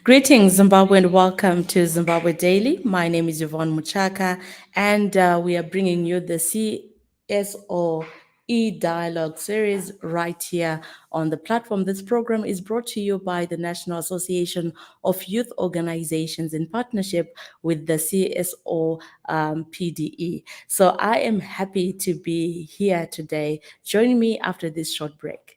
Greetings, Zimbabwe, and welcome to Zimbabwe Daily. My name is Yvonne Muchaka, and we are bringing you the CSO dialogue series right here on the platform. This program is brought to you by the National Association of Youth Organizations in partnership with the CSO PDE. So I am happy to be here today. Join me after this short break.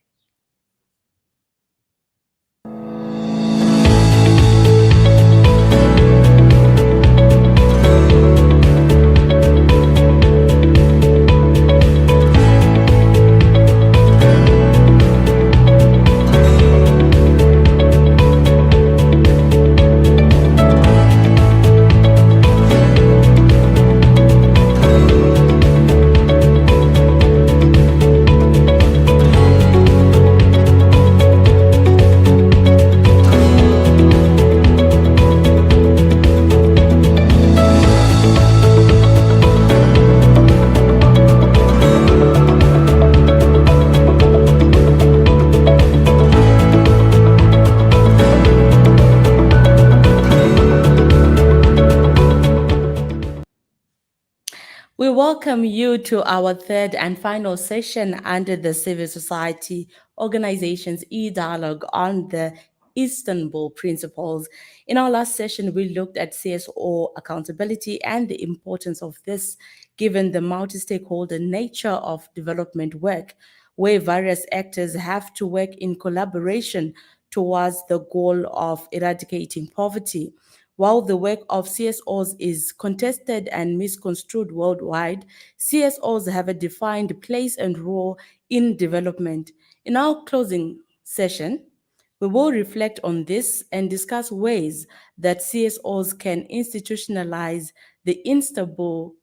We welcome you to our third and final session under the Civil Society Organizations e-dialogue on the Istanbul Principles. In our last session, we looked at CSO accountability and the importance of this, given the multi-stakeholder nature of development work, where various actors have to work in collaboration towards the goal of eradicating poverty. While the work of CSOs is contested and misconstrued worldwide, CSOs have a defined place and role in development. In our closing session, we will reflect on this and discuss ways that CSOs can institutionalize the Istanbul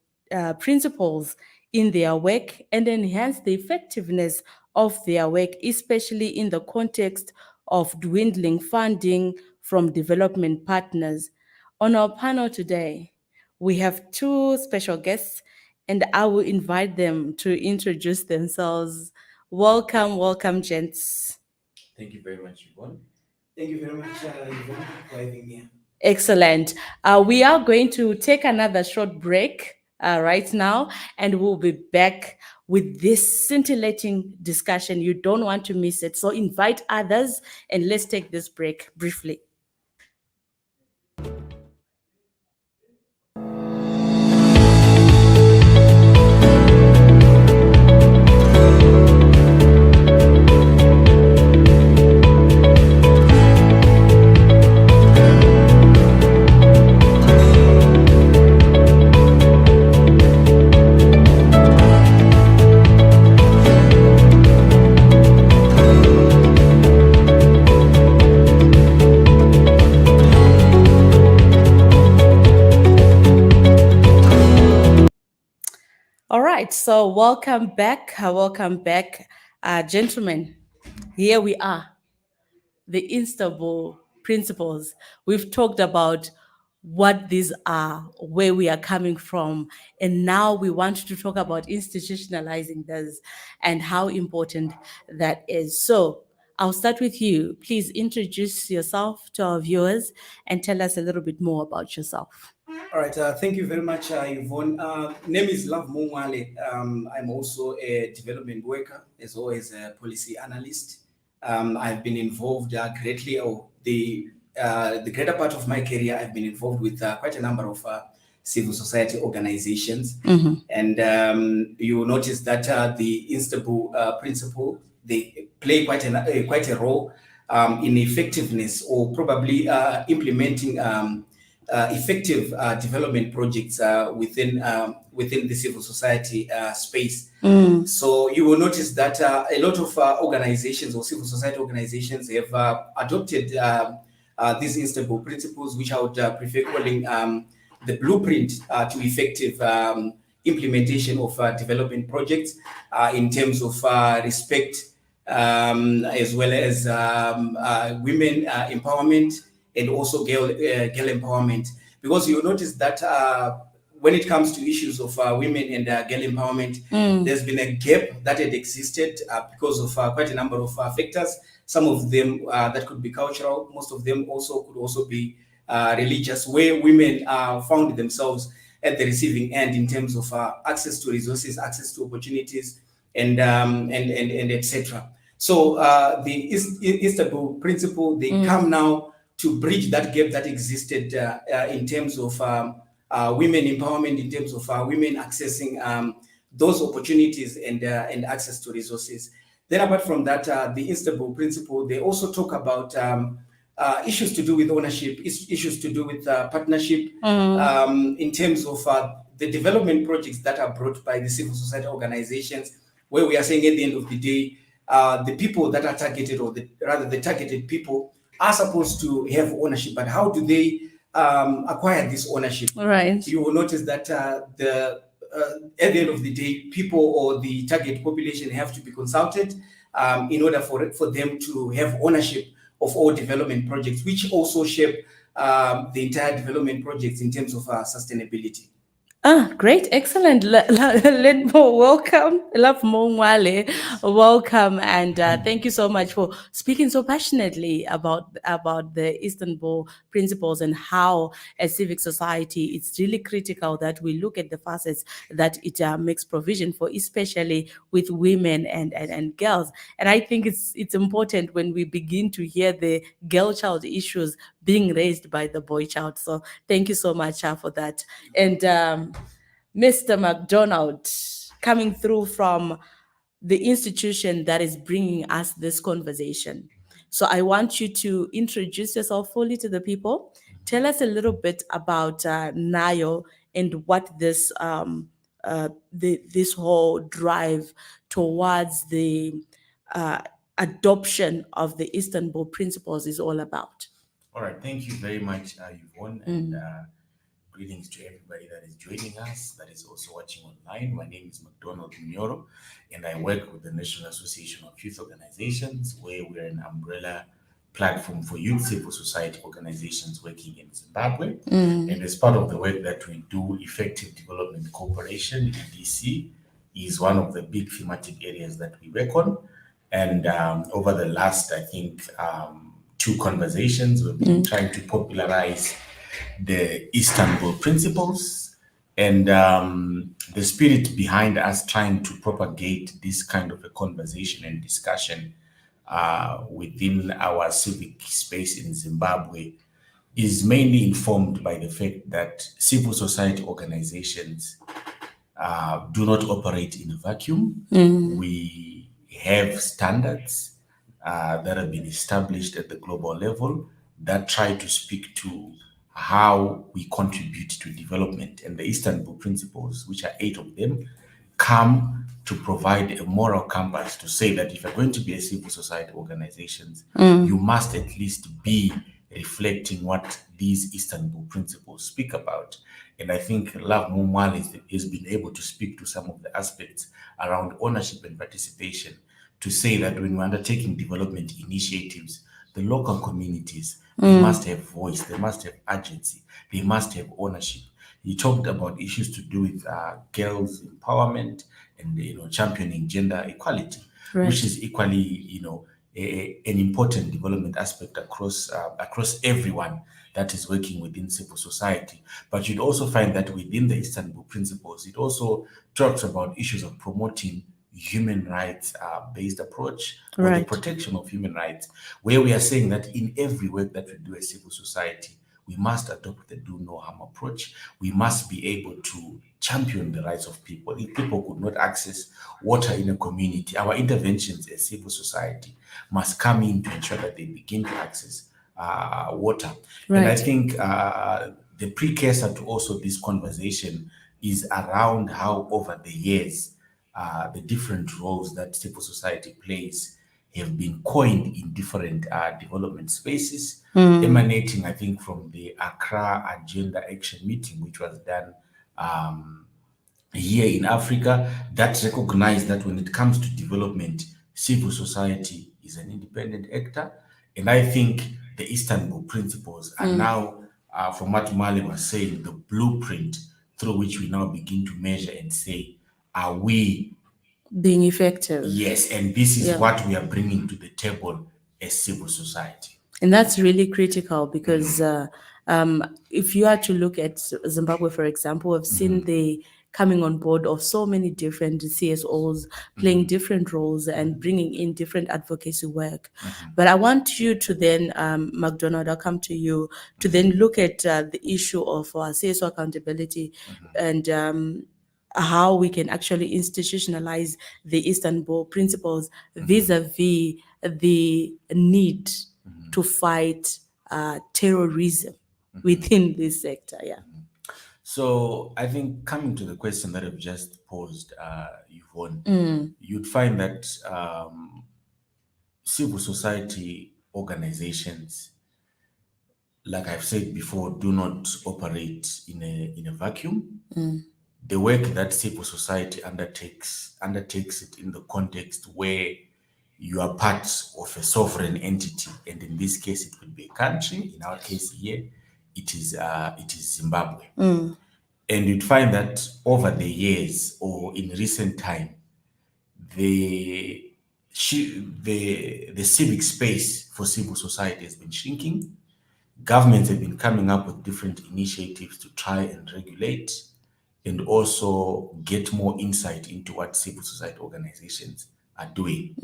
principles in their work and enhance the effectiveness of their work, especially in the context of dwindling funding from development partners. On our panel today, we have two special guests, and I will invite them to introduce themselves. Welcome, gents. Thank you very much, Yvonne. Thank you very much, Yvonne, for having me. Excellent. We are going to take another short break right now, and we'll be back with this scintillating discussion. You don't want to miss it. So invite others, and let's take this break briefly. All right, so welcome back, gentlemen. Here we are, the Istanbul Principles. We've talked about what these are, where we are coming from, and now we want to talk about institutionalizing this and how important that is. So I'll start with you. Please introduce yourself to our viewers and tell us a little bit more about yourself. All right, thank you very much, Yvonne. Name is Love Mungwale. I'm also a development worker as well as a policy analyst. I've been involved greatly, the greater part of my career, I've been involved with quite a number of civil society organizations. Mm-hmm. And you will notice that the Istanbul Principle, they play quite a role in effectiveness or probably implementing effective development projects within the civil society space. Mm. So you will notice that a lot of organizations or civil society organizations have adopted these Istanbul Principles, which I would prefer calling the blueprint to effective implementation of development projects in terms of respect, as well as women empowerment, and also girl empowerment. Because you notice that when it comes to issues of women and girl empowerment, there's been a gap that had existed because of quite a number of factors. Some of them that could be cultural, most of them also could also be religious, where women found themselves at the receiving end in terms of access to resources, access to opportunities, and etc. So the Istanbul Principle, they come now to bridge that gap that existed in terms of women empowerment, in terms of women accessing those opportunities and access to resources. Then apart from that, the Istanbul Principle, they also talk about issues to do with ownership, issues to do with partnership, in terms of the development projects that are brought by the civil society organizations, where we are saying at the end of the day, the people that are targeted, or rather the targeted people, are supposed to have ownership. But how do they acquire this ownership? Right. You will notice that at the end of the day, people or the target population have to be consulted in order for them to have ownership of all development projects, which also shape the entire development projects in terms of sustainability. Great, excellent. Welcome, Love Mongwale. Welcome, and thank you so much for speaking so passionately about the Istanbul Principles and how, as civic society, it's really critical that we look at the facets that it makes provision for, especially with women and girls. And I think it's important when we begin to hear the girl child issues being raised by the boy child. So thank you so much for that. And Mr. McDonald, coming through from the institution that is bringing us this conversation. So I want you to introduce yourself fully to the people. Tell us a little bit about NAYO and what this this whole drive towards the adoption of the Istanbul Principles is all about. All right, thank you very much, Yvonne, and greetings to everybody that is joining us, that is also watching online. My name is McDonald Munyoro, and I work with the National Association of Youth Organizations, where we're an umbrella platform for youth civil society organizations working in Zimbabwe. And as part of the work that we do, effective development cooperation, EDC, is one of the big thematic areas that we work on. And over the last, I think, 2 conversations, we've been trying to popularize the Istanbul Principles, and the spirit behind us trying to propagate this kind of a conversation and discussion within our civic space in Zimbabwe is mainly informed by the fact that civil society organizations do not operate in a vacuum. We have standards that have been established at the global level that try to speak to how we contribute to development. And the Istanbul Principles, which are 8 of them, come to provide a moral compass to say that if you're going to be a civil society organizations, you must at least be reflecting what these Istanbul Principles speak about. And I think Love Mumwale has been able to speak to some of the aspects around ownership and participation, to say that when we're undertaking development initiatives, the local communities, they must have voice, they must have agency, they must have ownership. He talked about issues to do with girls' empowerment and championing gender equality, which is equally an important development aspect across everyone that is working within civil society. But you'd also find that within the Istanbul Principles, it also talks about issues of promoting human rights based approach, or the protection of human rights, where we are saying that in every work that we do as civil society, we must adopt the do no harm approach. We must be able to champion the rights of people. If people could not access water in a community, our interventions as civil society must come in to ensure that they begin to access water. And I think the precursor to also this conversation is around how over the years, the different roles that civil society plays have been coined in different development spaces, emanating, I think, from the Accra Agenda Action Meeting, which was done here in Africa, that recognized that when it comes to development, civil society is an independent actor. And I think the Istanbul Principles are now, from what Mali was saying, the blueprint through which we now begin to measure and say, are we being effective? Yes, and this is Yeah. what we are bringing to the table as civil society. And that's really critical because if you are to look at Zimbabwe, for example, we've seen the coming on board of so many different CSOs playing different roles and bringing in different advocacy work. But I want you to then, McDonald, I'll come to you, to then look at the issue of CSO accountability and how we can actually institutionalize the Istanbul Principles vis-a-vis the need to fight terrorism within this sector. Yeah. So I think coming to the question that I've just posed, Yvonne, you'd find that civil society organizations, like I've said before, do not operate in a vacuum. The work that civil society undertakes it in the context where you are part of a sovereign entity, and in this case, it could be a country. In our case here, it is Zimbabwe. And you'd find that over the years or in recent time, the civic space for civil society has been shrinking. Governments have been coming up with different initiatives to try and regulate and also get more insight into what civil society organizations are doing,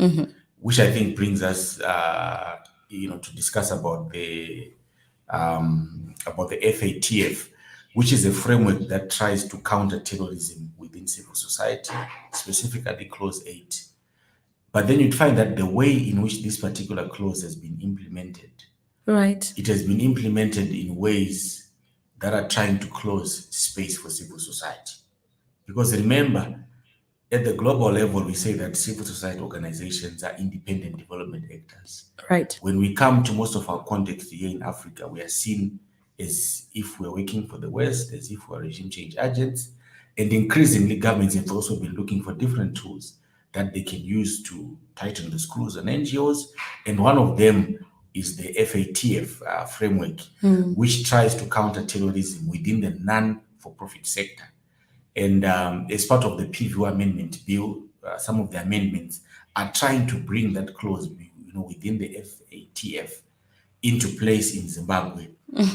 which I think brings us, to discuss about the FATF, which is a framework that tries to counter terrorism within civil society, specifically Clause 8. But then you'd find that the way in which this particular clause has been implemented, Right. it has been implemented in ways that are trying to close space for civil society. Because remember, at the global level, we say that civil society organizations are independent development actors. Right. When we come to most of our context here in Africa, we are seen as if we're working for the West, as if we're regime change agents. And increasingly, governments have also been looking for different tools that they can use to tighten the screws on NGOs. And one of them is the FATF framework, which tries to counter terrorism within the non-for-profit sector. And as part of the PVO amendment bill, some of the amendments are trying to bring that clause, within the FATF into place in Zimbabwe,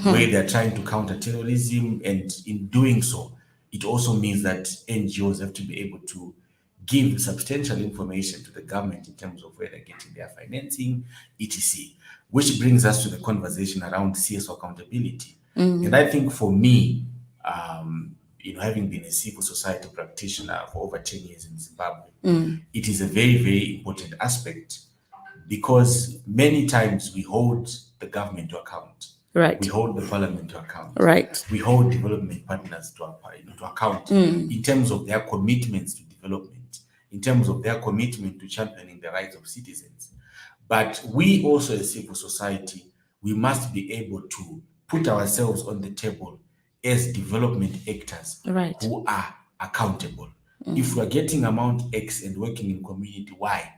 where they're trying to counter terrorism. And in doing so, it also means that NGOs have to be able to give substantial information to the government in terms of where they're getting their financing, etc. Which brings us to the conversation around CSO accountability. And I think for me, having been a civil society practitioner for over 10 years in Zimbabwe, it is a very, very important aspect because many times we hold the government to account. Right. We hold the parliament to account. Right. We hold development partners to account in terms of their commitments to development, in terms of their commitment to championing the rights of citizens. But we also, as civil society, we must be able to put ourselves on the table as development actors Right. who are accountable. If we're getting amount X and working in community Y,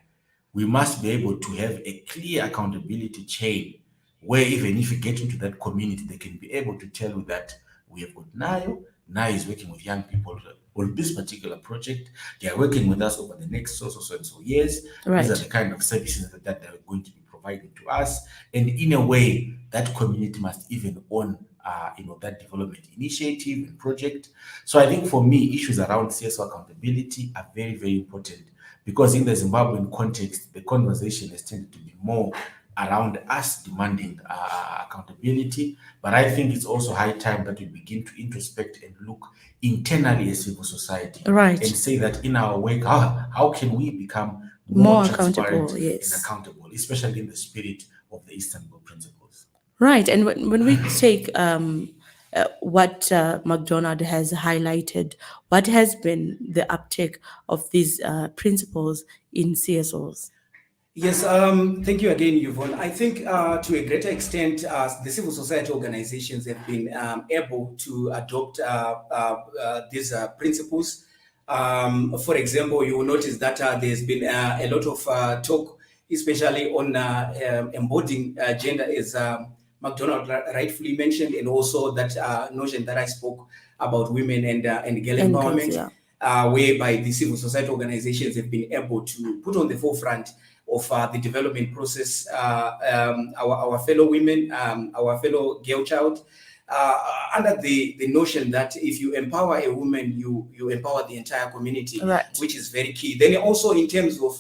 we must be able to have a clear accountability chain where even if you get into that community, they can be able to tell you that we have got Nayo is working with young people on this particular project. They are working with us over the next so and so years. Right. These are the kind of services that they're going to be providing to us. And in a way, that community must even own that development initiative and project. So I think for me, issues around CSO accountability are very, very important because in the Zimbabwean context, the conversation has tended to be more around us demanding accountability. But I think it's also high time that we begin to introspect and look internally as civil society. Right. And say that in our work, how can we become More transparent accountable, yes. and accountable, especially in the spirit of the Istanbul Principles. Right. And when we take what McDonald has highlighted, what has been the uptake of these principles in CSOs? Yes, thank you again, Yvonne. I think to a greater extent, the civil society organizations have been able to adopt these principles. For example, you will notice that there's been a lot of talk, especially on embodying gender as McDonald rightfully mentioned, and also that notion that I spoke about women and girl And girls, empowerment, yeah. whereby the civil society organizations have been able to put on the forefront of the development process our fellow women, our fellow girl child, under the notion that if you empower a woman, you empower the entire community, Right. which is very key. Then also in terms of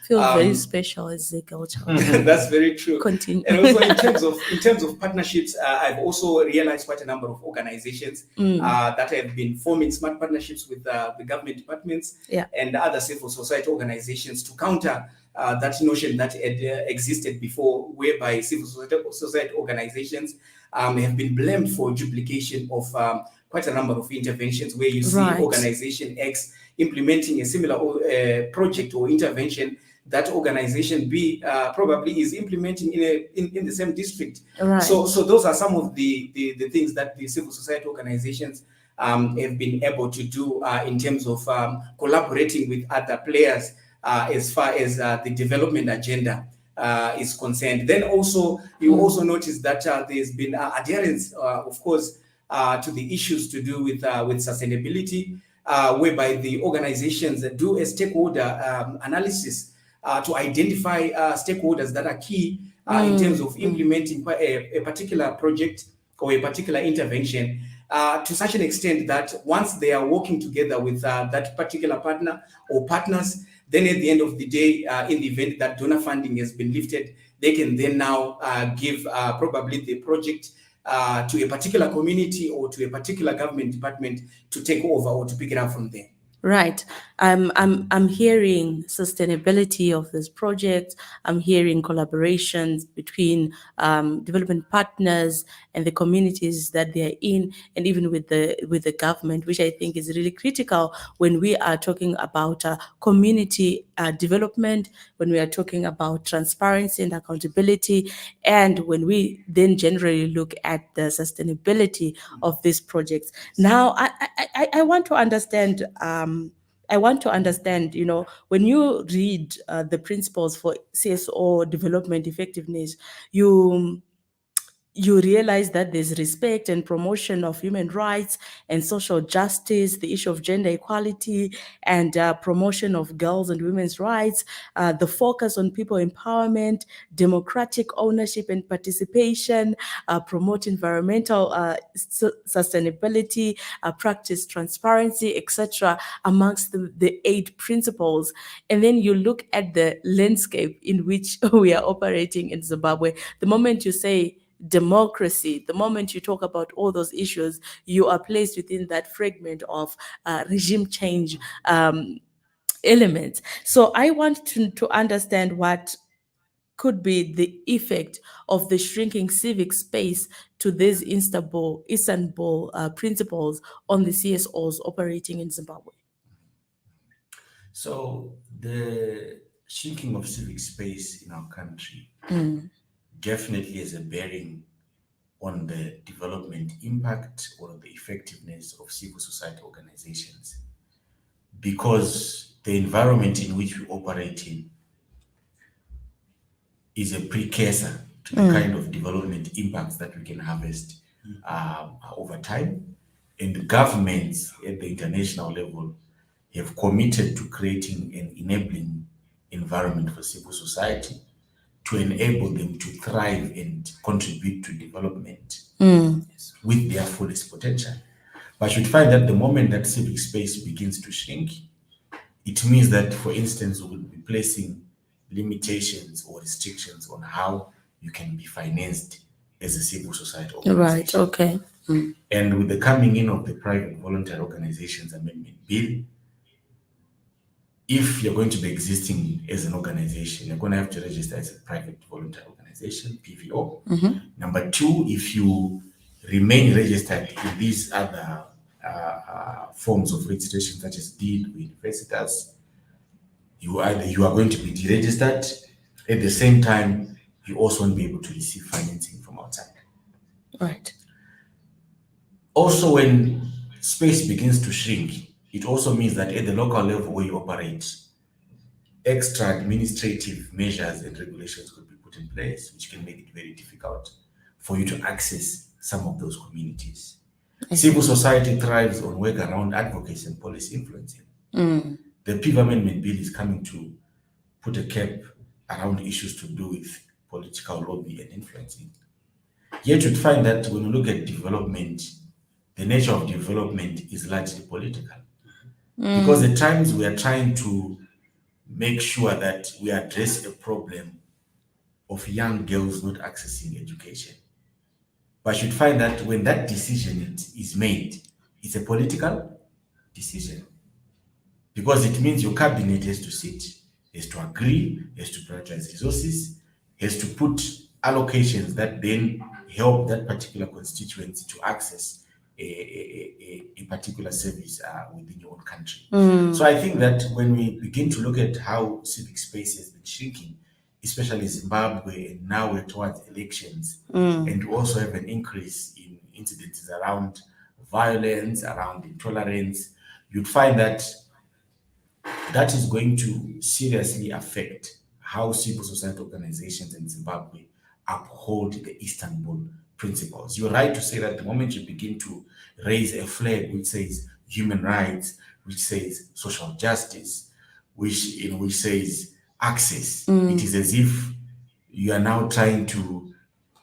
Feel very special as a girl child. that's very true. Continue. And also in terms of partnerships, I've also realized quite a number of organizations that have been forming smart partnerships with the government departments and other civil society organizations to counter that notion that had existed before, whereby civil society organizations have been blamed for duplication of quite a number of interventions, where you see organization X implementing a similar project or intervention that organization B probably is implementing in the same district. Right. So those are some of the things that the civil society organizations have been able to do in terms of collaborating with other players as far as the development agenda is concerned. Then also, you also notice that there's been adherence, of course, to the issues to do with sustainability, whereby the organizations do a stakeholder analysis to identify stakeholders that are key in terms of implementing a particular project or a particular intervention, to such an extent that once they are working together with that particular partner or partners, then at the end of the day, in the event that donor funding has been lifted, they can then now give probably the project to a particular community or to a particular government department to take over or to pick it up from there. Right. I'm hearing sustainability of this project. I'm hearing collaborations between development partners and the communities that they are in, and even with the government, which I think is really critical when we are talking about community development, when we are talking about transparency and accountability, and when we then generally look at the sustainability of these projects. Now, I want to understand. When you read the principles for CSO development effectiveness, you realize that there's respect and promotion of human rights and social justice, the issue of gender equality and promotion of girls and women's rights, the focus on people empowerment, democratic ownership and participation, promote environmental sustainability, practice transparency, etc., amongst the 8 principles. And then you look at the landscape in which we are operating in Zimbabwe. The moment you say democracy, the moment you talk about all those issues, you are placed within that fragment of regime change elements. So I want to understand what could be the effect of the shrinking civic space to these Istanbul principles on the CSOs operating in Zimbabwe. So the shrinking of civic space in our country definitely has a bearing on the development impact or the effectiveness of civil society organizations, because the environment in which we operate in is a precursor to the kind of development impacts that we can harvest over time. And governments at the international level have committed to creating an enabling environment for civil society to enable them to thrive and contribute to development with their fullest potential. But you'd find that the moment that civic space begins to shrink, it means that, for instance, we will be placing limitations or restrictions on how you can be financed as a civil society organization. Right, okay. And with the coming in of the Private Voluntary Organizations Amendment Bill, if you're going to be existing as an organization, you're going to have to register as a private voluntary organization, PVO. Number 2, if you remain registered in these other forms of registration, such as deed or universities, you are going to be deregistered. At the same time, you also won't be able to receive financing from outside. Right. Also, when space begins to shrink, it also means that at the local level where you operate, extra administrative measures and regulations could be put in place, which can make it very difficult for you to access some of those communities. Civil society thrives on work around advocacy and policy influencing. The Pivot Amendment Bill is coming to put a cap around issues to do with political lobby and influencing. Yet you'd find that when you look at development, the nature of development is largely political. Because at times we are trying to make sure that we address a problem of young girls not accessing education. But you'd find that when that decision is made, it's a political decision. Because it means your cabinet has to sit, has to agree, has to prioritize resources, has to put allocations that then help that particular constituency to access a particular service within your own country. So I think that when we begin to look at how civic space has been shrinking, especially Zimbabwe, and now we're towards elections, and we also have an increase in incidences around violence, around intolerance, you'd find that that is going to seriously affect how civil society organizations in Zimbabwe uphold the Istanbul Principles. You're right to say that the moment you begin to raise a flag which says human rights, which says social justice, which says access, it is as if you are now trying to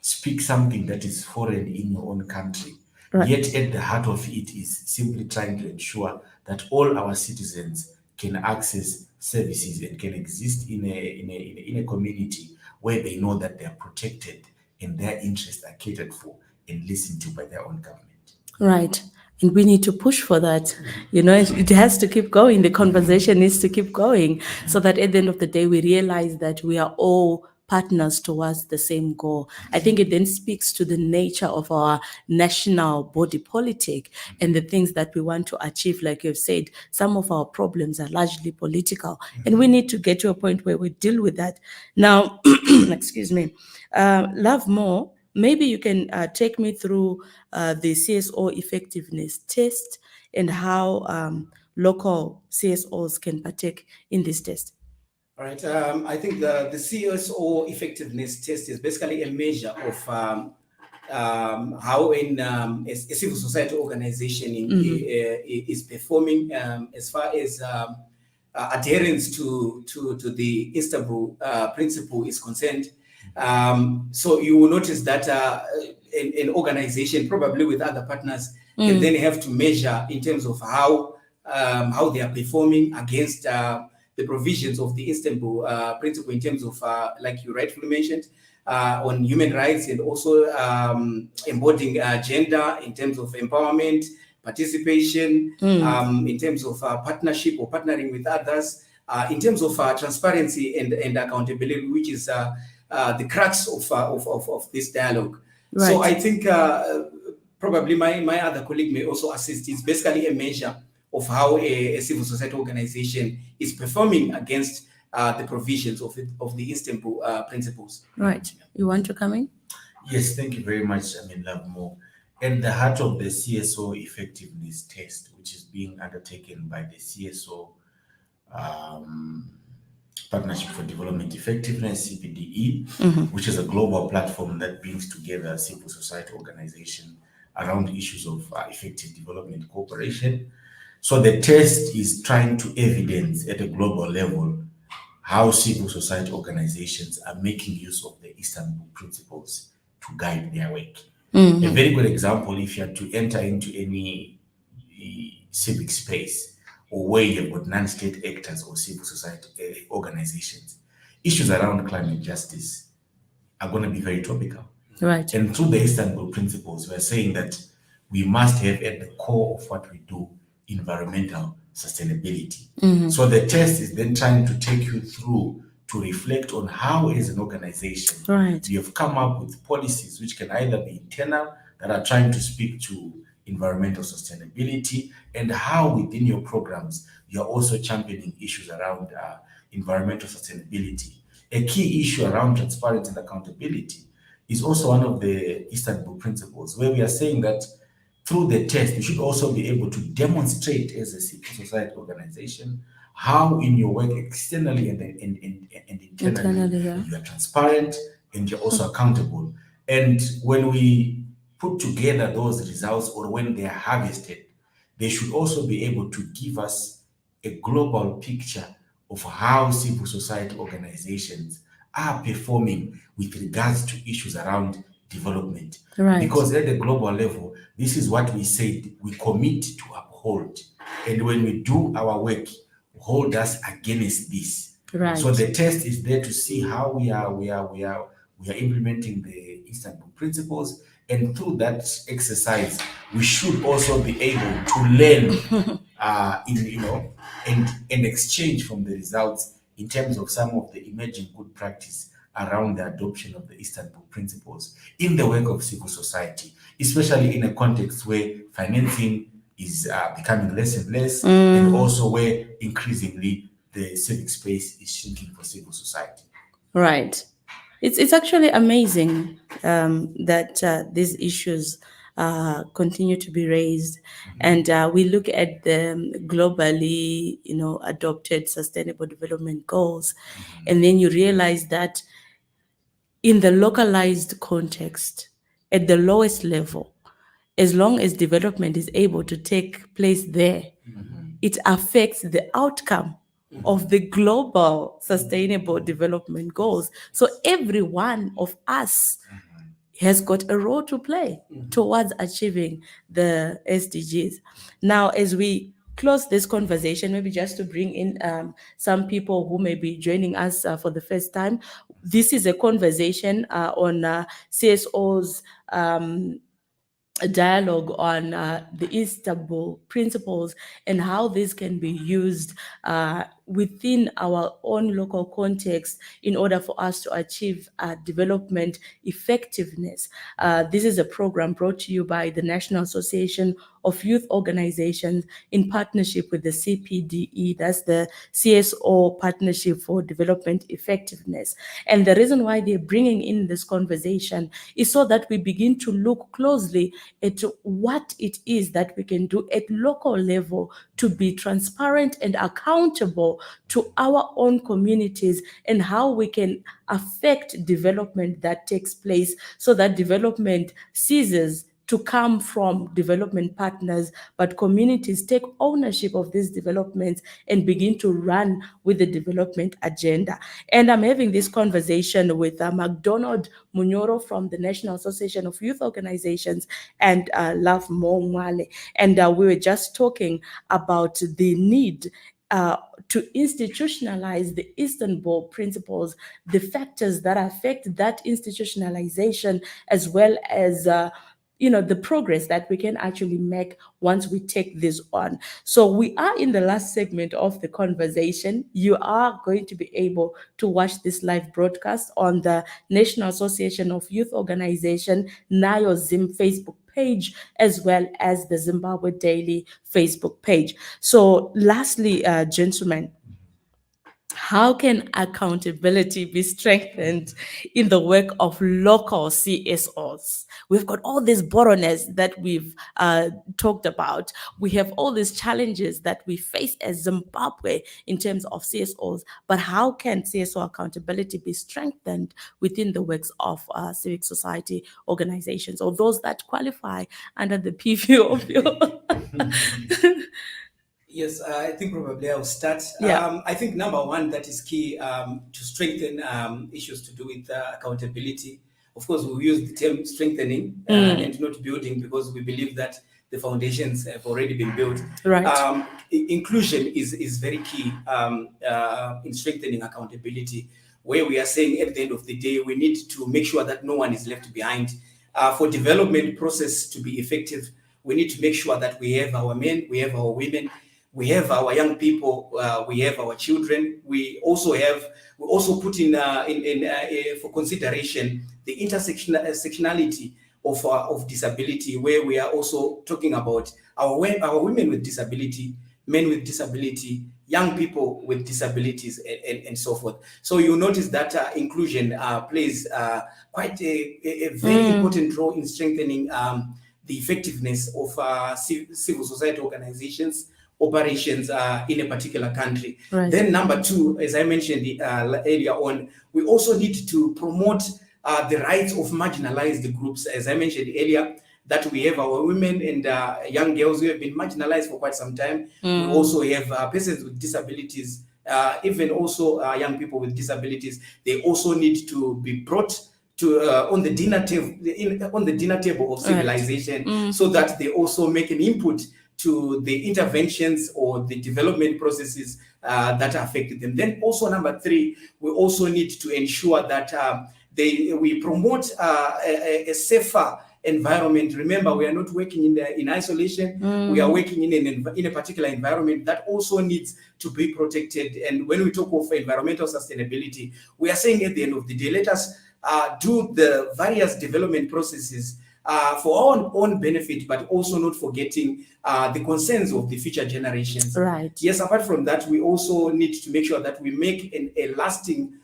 speak something that is foreign in your own country. Right. Yet at the heart of it is simply trying to ensure that all our citizens can access services and can exist in a community where they know that they are protected and their interests are catered for and listened to by their own government. Right. And we need to push for that. It has to keep going. The conversation needs to keep going so that at the end of the day, we realize that we are all partners towards the same goal. I think it then speaks to the nature of our national body politic and the things that we want to achieve. Like you've said, some of our problems are largely political, and we need to get to a point where we deal with that. Now, excuse me, Love More, maybe you can take me through the CSO effectiveness test and how local CSOs can partake in this test. All right. I think the CSO effectiveness test is basically a measure of how a civil society organization is performing as far as adherence to the Istanbul principle is concerned. So you will notice that an organization, probably with other partners, can then have to measure in terms of how they are performing against the provisions of the Istanbul principle in terms of, like you rightfully mentioned, on human rights and also embodying gender in terms of empowerment, participation, in terms of partnership or partnering with others, in terms of transparency and accountability, which is the crux of this dialogue. Right. So I think probably my other colleague may also assist. It's basically a measure of how a civil society organization is performing against the provisions of the Istanbul principles. Right. You want to come in? Yes, thank you very much, Love More. And the heart of the CSO effectiveness test, which is being undertaken by the CSO Partnership for Development Effectiveness, CPDE, which is a global platform that brings together civil society organizations around issues of effective development cooperation. So the test is trying to evidence at a global level how civil society organizations are making use of the Istanbul Principles to guide their work. A very good example, if you are to enter into any civic space or where you've got non-state actors or civil society organizations, issues around climate justice are going to be very topical. Right. And through the Istanbul Principles, we're saying that we must have at the core of what we do environmental sustainability. So the test is then trying to take you through to reflect on how, as an organization, Right. you have come up with policies which can either be internal, that are trying to speak to environmental sustainability, and how within your programs you're also championing issues around environmental sustainability. A key issue around transparency and accountability is also one of the Istanbul Principles, where we are saying that through the test, you should also be able to demonstrate as a civil society organization how in your work externally and internally Internally, yeah. you are transparent and you're also accountable. And when we put together those results, or when they are harvested, they should also be able to give us a global picture of how civil society organizations are performing with regards to issues around development. Right. Because at the global level, this is what we said we commit to uphold. And when we do our work, hold us against this. Right. So the test is there to see how we are implementing the Istanbul Principles, and through that exercise, we should also be able to learn, and exchange from the results in terms of some of the emerging good practice around the adoption of the Istanbul Principles in the work of civil society, especially in a context where financing is becoming less and less, and also where increasingly the civic space is shrinking for civil society. Right. It's actually amazing that these issues continue to be raised, and we look at the globally, adopted sustainable development goals, and then you realize that in the localized context, at the lowest level, as long as development is able to take place there, it affects the outcome of the global sustainable development goals. So every one of us has got a role to play towards achieving the SDGs. Now, as we close this conversation, maybe just to bring in some people who may be joining us for the first time, this is a conversation on CSOs. A dialogue on the Istanbul Principles and how these can be used within our own local context in order for us to achieve development effectiveness. This is a program brought to you by the National Association of Youth Organizations in partnership with the CPDE, that's the CSO Partnership for Development Effectiveness. And the reason why they're bringing in this conversation is so that we begin to look closely at what it is that we can do at local level to be transparent and accountable to our own communities, and how we can affect development that takes place so that development ceases to come from development partners, but communities take ownership of these developments and begin to run with the development agenda. And I'm having this conversation with McDonald Munyoro from the National Association of Youth Organizations and Love Mwale. And we were just talking about the need to institutionalize the Istanbul Principles, the factors that affect that institutionalization, as well as the progress that we can actually make once we take this on. So we are in the last segment of the conversation. You are going to be able to watch this live broadcast on the National Association of Youth Organization, NIOZIM Facebook page, as well as the Zimbabwe Daily Facebook page. So lastly, gentlemen, how can accountability be strengthened in the work of local CSOs? We've got all these bottlenecks that we've talked about. We have all these challenges that we face as Zimbabwe in terms of CSOs. But how can CSO accountability be strengthened within the works of civic society organizations, or those that qualify under the PVO of your... Yes, I think probably I'll start. Yeah. I think number one that is key to strengthen issues to do with accountability. Of course, we use the term strengthening and not building, because we believe that the foundations have already been built. Right. Inclusion is very key in strengthening accountability, where we are saying at the end of the day, we need to make sure that no one is left behind. For development process to be effective, we need to make sure that we have our men, we have our women, we have our young people, we have our children. We also put in for consideration the intersectionality of disability, where we are also talking about our women with disability, men with disability, young people with disabilities, and so forth. So you notice that inclusion plays quite a very important role in strengthening the effectiveness of civil society organizations operations in a particular country. Right. Then number two, as I mentioned earlier on, we also need to promote the rights of marginalized groups. As I mentioned earlier, that we have our women and young girls who have been marginalized for quite some time. We also have persons with disabilities, even also young people with disabilities. They also need to be brought to on the dinner table of civilization, so that they also make an input to the interventions or the development processes that affect them. Then also number 3, we also need to ensure that we promote a safer environment. Remember, we are not working in isolation. We are working in a particular environment that also needs to be protected. And when we talk of environmental sustainability, we are saying at the end of the day, let us do the various development processes for our own benefit, but also not forgetting the concerns of the future generations. Right. Yes, apart from that, we also need to make sure that we make a lasting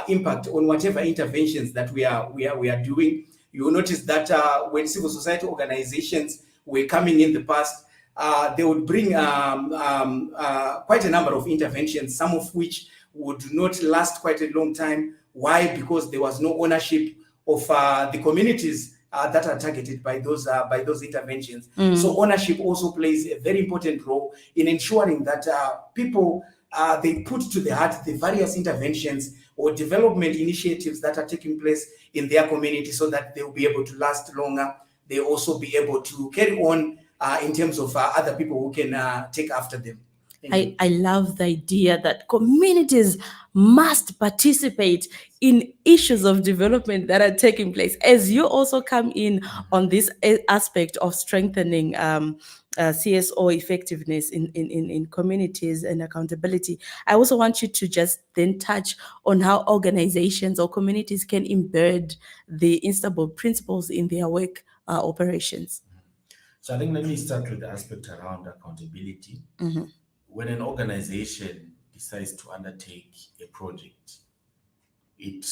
impact on whatever interventions that we are doing. You will notice that when civil society organizations were coming in the past, they would bring quite a number of interventions, some of which would not last quite a long time. Why? Because there was no ownership of the communities that are targeted by those interventions. So ownership also plays a very important role in ensuring that people they put to the heart the various interventions or development initiatives that are taking place in their community, so that they will be able to last longer. They also be able to carry on in terms of other people who can take after them. I love the idea that communities must participate in issues of development that are taking place. As you also come in on this aspect of strengthening CSO effectiveness in communities and accountability, I also want you to just then touch on how organizations or communities can embed the Istanbul principles in their work operations. So I think let me start with the aspect around accountability. When an organization decides to undertake a project, it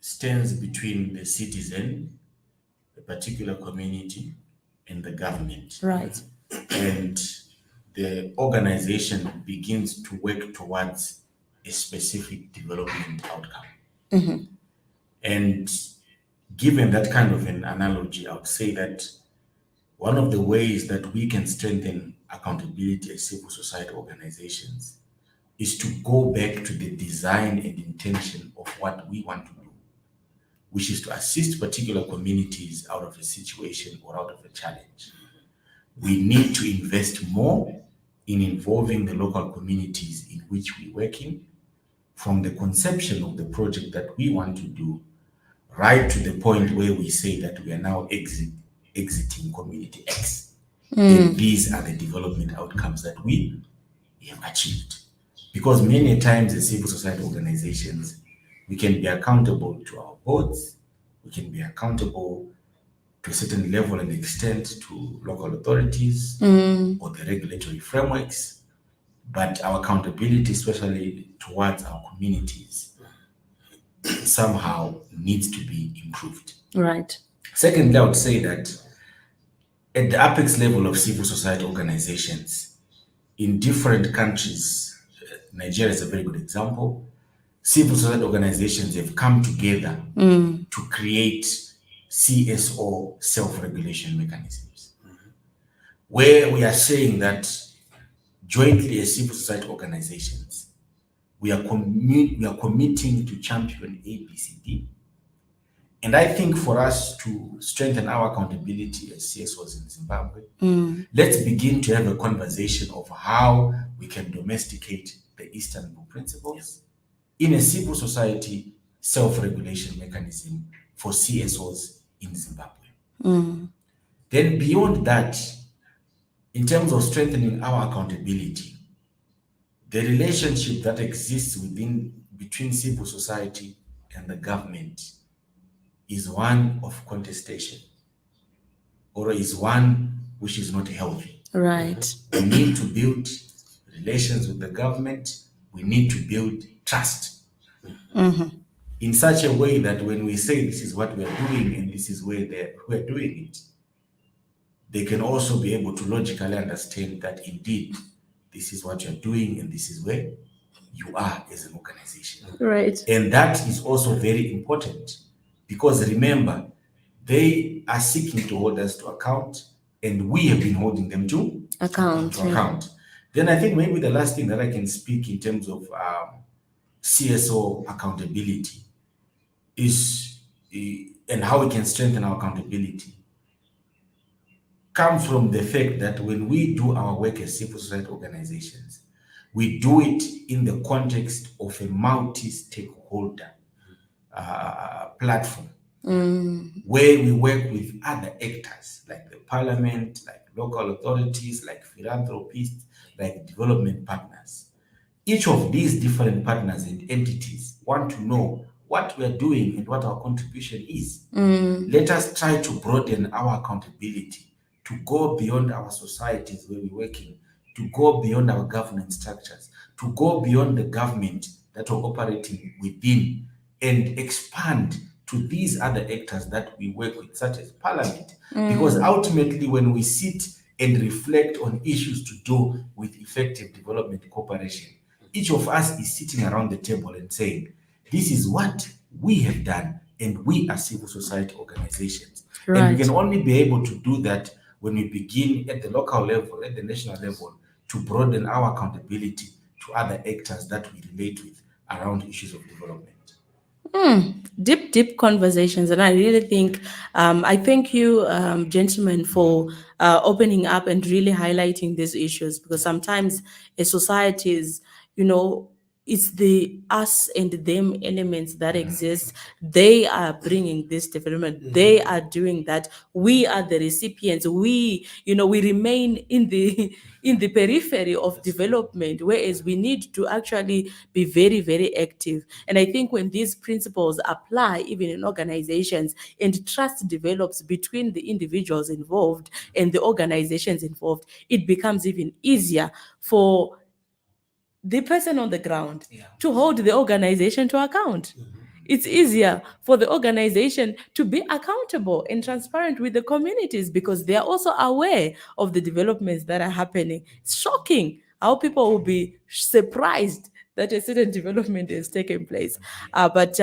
stands between the citizen, the particular community, and the government. Right. And the organization begins to work towards a specific development outcome. And given that kind of an analogy, I would say that one of the ways that we can strengthen accountability as civil society organizations is to go back to the design and intention of what we want to do, which is to assist particular communities out of a situation or out of a challenge. We need to invest more in involving the local communities in which we're working, from the conception of the project that we want to do, right to the point where we say that we are now exiting community X. And these are the development outcomes that we have achieved. Because many times as civil society organizations, we can be accountable to our boards, we can be accountable to a certain level and extent to local authorities or the regulatory frameworks, but our accountability, especially towards our communities, somehow needs to be improved. Right. Secondly, I would say that at the apex level of civil society organizations in different countries, Nigeria is a very good example, civil society organizations have come together to create CSO self-regulation mechanisms, where we are saying that jointly as civil society organizations, we are committing to champion ABCD. And I think for us to strengthen our accountability as CSOs in Zimbabwe, let's begin to have a conversation of how we can domesticate the Istanbul Principles in a civil society self-regulation mechanism for CSOs in Zimbabwe. Then beyond that, in terms of strengthening our accountability, the relationship that exists between civil society and the government is one of contestation, or is one which is not healthy. Right. We need to build relations with the government. We need to build trust in such a way that when we say this is what we are doing and this is where we're doing it, they can also be able to logically understand that indeed this is what you're doing and this is where you are as an organization. Right. And that is also very important, Because remember, they are seeking to hold us to account, and we have been holding them to Account. account. Then I think maybe the last thing that I can speak in terms of CSO accountability is, and how we can strengthen our accountability, come from the fact that when we do our work as civil society organizations, we do it in the context of a multi-stakeholder platform, where we work with other actors like the parliament, like local authorities, like philanthropists, like development partners. Each of these different partners and entities want to know what we are doing and what our contribution is. Let us try to broaden our accountability to go beyond our societies where we're working, to go beyond our governance structures, to go beyond the government that we're operating within, and expand to these other actors that we work with, such as parliament. Because ultimately, when we sit and reflect on issues to do with effective development cooperation, each of us is sitting around the table and saying, this is what we have done, and we are civil society organizations. And we can only be able to do that when we begin at the local level, at the national level, to broaden our accountability to other actors that we relate with around issues of development. Deep conversations, and I really think I thank you, gentlemen, for opening up and really highlighting these issues, because sometimes as societies, you know, it's the us and them elements that exist. They are bringing this development. They are doing that. We are the recipients. We, we remain in the in the periphery of development, whereas we need to actually be very, very active. And I think when these principles apply even in organizations, and trust develops between the individuals involved and the organizations involved, it becomes even easier for the person on the ground to hold the organization to account. It's easier for the organization to be accountable and transparent with the communities, because they are also aware of the developments that are happening. It's shocking how people will be surprised that a certain development is taking place. But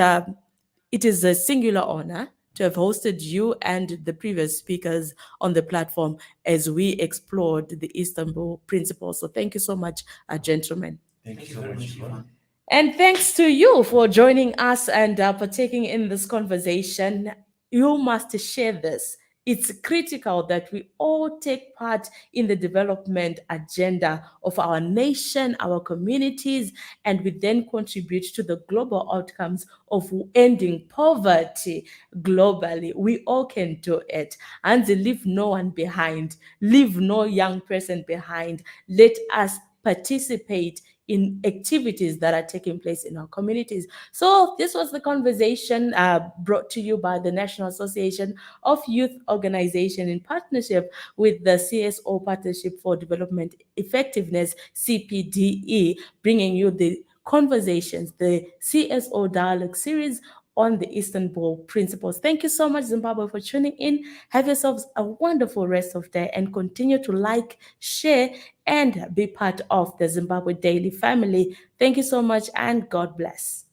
it is a singular honor to have hosted you and the previous speakers on the platform as we explored the Istanbul Principles. So thank you so much, gentlemen. Thank you so much, Yvonne. And thanks to you for joining us and partaking in this conversation. You must share this. It's critical that we all take part in the development agenda of our nation, our communities, and we then contribute to the global outcomes of ending poverty globally. We all can do it. And leave no one behind, leave no young person behind. Let us participate in activities that are taking place in our communities. So this was the conversation brought to you by the National Association of Youth Organization in partnership with the CSO Partnership for Development Effectiveness, CPDE, bringing you the conversations, the CSO Dialogue Series on the Istanbul Principles. Thank you so much, Zimbabwe, for tuning in. Have yourselves a wonderful rest of day, and continue to like, share, and be part of the Zimbabwe Daily family. Thank you so much, and God bless.